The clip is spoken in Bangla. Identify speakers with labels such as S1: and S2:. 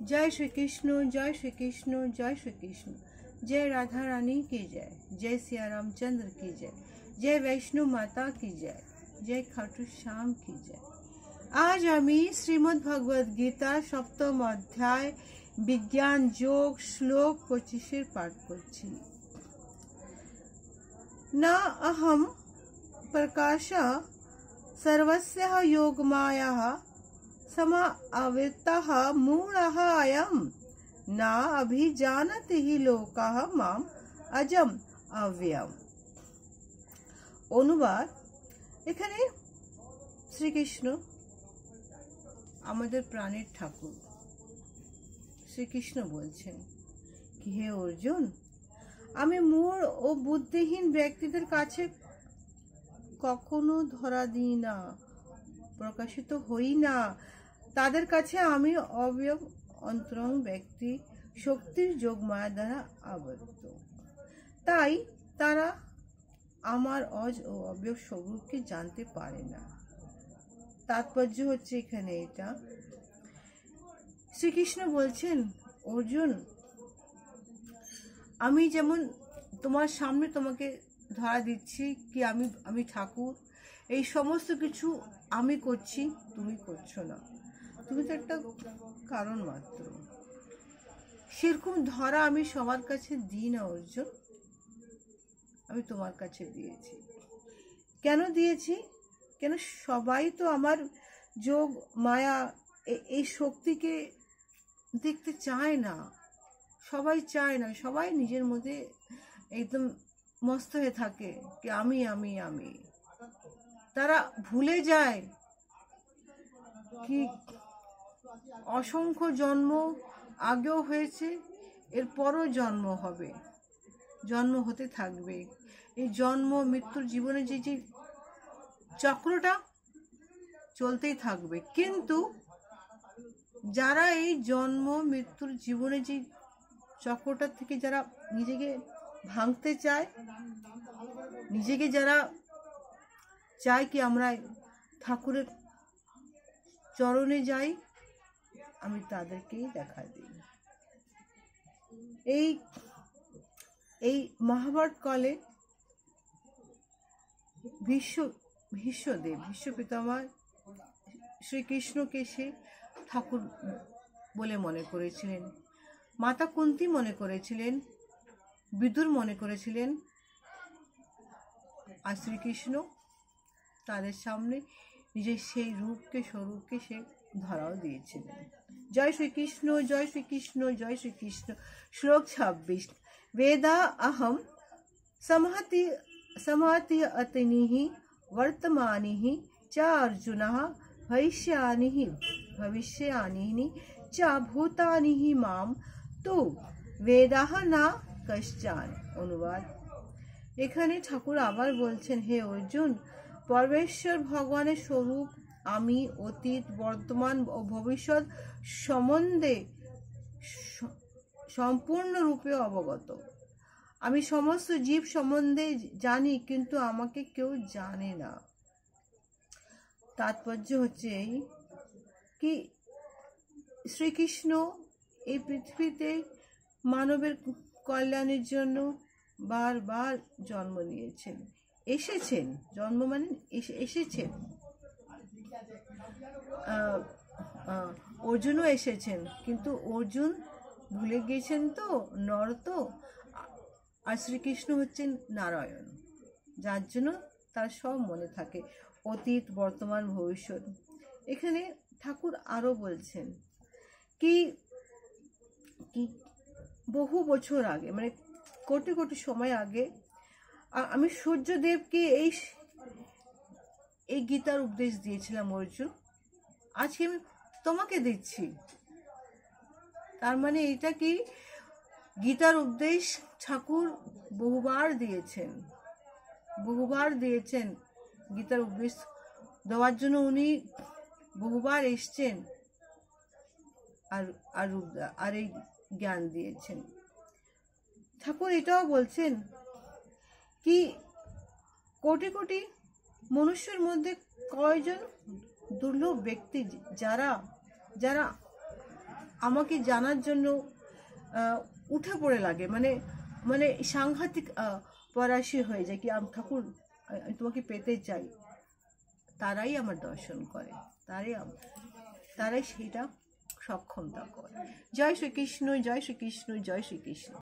S1: जय श्री कृष्ण, जय श्री कृष्ण, जय श्री कृष्ण। जय राधा रानी की जय, जय सिया रामचंद्र की जय, जय वैष्णो माता की जय, जय खाटू श्याम की जय। आज আমি শ্রীমদ্ ভগবদ গীতা সপ্তম অধ্যায় বিজ্ঞান যোগ শ্লোক 25 পাঠ করছি। না অহম প্রকাশ सर्वस्य योगमायाः समावृतः मूढः अयं न अभिजानति हि लोकः माम अजम अव्ययम। অনুবাদ। এখানে শ্রীকৃষ্ণ আমাদের প্রাণের ঠাকুর শ্রীকৃষ্ণ বলছেন কি, হে অর্জুন, আমি মূঢ় ও বুদ্ধিহীন ব্যক্তিদের কাছে কখনো ধরা দিই না, প্রকাশিত হই না। তাদের কাছে আমি অবয়ব অন্তরঙ্গ ব্যক্তি, শক্তির যোগমায়া দ্বারা আবদ্ধ। তাই তারা আমার অজ ও অবয়ব স্বরূপকে জানতে পারে না। তাৎপর্য হচ্ছে এখানে এটা, শ্রীকৃষ্ণ বলছেন অর্জুন, আমি যেমন তোমার সামনে তোমাকে ধরা দিচ্ছি কি আমি ঠাকুর, এই সমস্ত কিছু আমি করছি, তুমি করছো না, তুমি তো একটা কারণ মাত্র। সেরকম ধরা আমি সবার কাছে দিই না অর্জুন, আমি তোমার কাছে দিয়েছি। কেন দিয়েছি? কেন সবাই তো আমার যোগ মায়া এই শক্তিকে দেখতে চায় না, সবাই চায় না, সবাই নিজের মধ্যে একদম মস্ত হয়ে থাকে কি আমি আমি আমি। তারা ভুলে যায় কি অসংখ্য জন্ম আগেও হয়েছে, এরপরও জন্ম হবে, জন্ম হতে থাকবে। এই জন্ম মৃত্যুর জীবনে যে যে চক্রটা চলতেই থাকবে। কিন্তু যারা এই জন্ম মৃত্যুর জীবনে যে চক্রটা থেকে যারা নিজেকে ভাঙতে চায়, নিজেকে যারা চায় কি আমরা ঠাকুরের চরণে যাই, আমি তাদেরকেই দেখা দিই। এই মহাভারত কালে ভীষ্মদেব ভীষ্ম পিতামহ শ্রীকৃষ্ণকে সে ঠাকুর বলে মনে করেছিলেন, মাতা কুন্তী মনে করেছিলেন, বিদুর মনে করেছিলেন, আর শ্রীকৃষ্ণ তাদের সামনে নিজের সেই রূপকে স্বরূপকে সে ধরাও দিয়েছিলেন। জয় শ্রীকৃষ্ণ, জয় শ্রীকৃষ্ণ, জয় শ্রীকৃষ্ণ। শ্লোক 26। वेदा अहम समहति अतनिः वर्तमानिः च अर्जुनः भविष्यानि च भूतानि माम तु वेदाः न कश्चन। অনুবাদ। এখানে ঠাকুর আবার বলছেন, হে অর্জুন, পরমেশ্বর ভগবানের স্বরূপ আমি অতীত, বর্তমান ও ভবিষ্যৎ সম্বন্ধে সম্পূর্ণরূপে অবগত। আমি সমস্ত জীব সম্বন্ধে জানি, কিন্তু আমাকে কেউ জানে না। তাৎপর্য হচ্ছে এই কি শ্রীকৃষ্ণ এই পৃথিবীতে মানবের কল্যাণের জন্য বারবার জন্ম নিয়েছেন, এসেছেন। জন্ম মানে এসেছেন। অর্জুনও এসেছেন, কিন্তু অর্জুন ভুলে গিয়েছেন তো, নর তো, আর শ্রীকৃষ্ণ হচ্ছেন নারায়ণ, যার জন্য তার সব মনে থাকে, অতীত, বর্তমান, ভবিষ্যৎ। এখানে ঠাকুর আরো বলছেন কি বহু বছর আগে, মানে কোটি কোটি সময় আগে আমি সূর্যদেবকে এই গীতার উপদেশ দিয়েছিলাম অর্জুন, আজকে আমি তোমাকে দিচ্ছি। তার মানে এটা কি গীতার উপদেশ ঠাকুর বহুবার দিয়েছেন, গীতার উপদেশ দেওয়ার জন্য উনি বহুবার এসছেন আর এই জ্ঞান দিয়েছেন। ঠাকুর এটাও বলছেন কি কোটি কোটি মনুষ্যের মধ্যে কয়জন দুর্লভ ব্যক্তি যারা আমাকে জানার জন্য উঠে পড়ে লাগে, মানে মানে সাংঘাতিক পরাশি হয়ে যায় কি ঠাকুর আমি তোমাকে পেতে চাই, তারাই আমার দর্শন করে, তারাই সেইটা সক্ষমতা করে। জয় শ্রীকৃষ্ণ, জয় শ্রীকৃষ্ণ, জয় শ্রীকৃষ্ণ।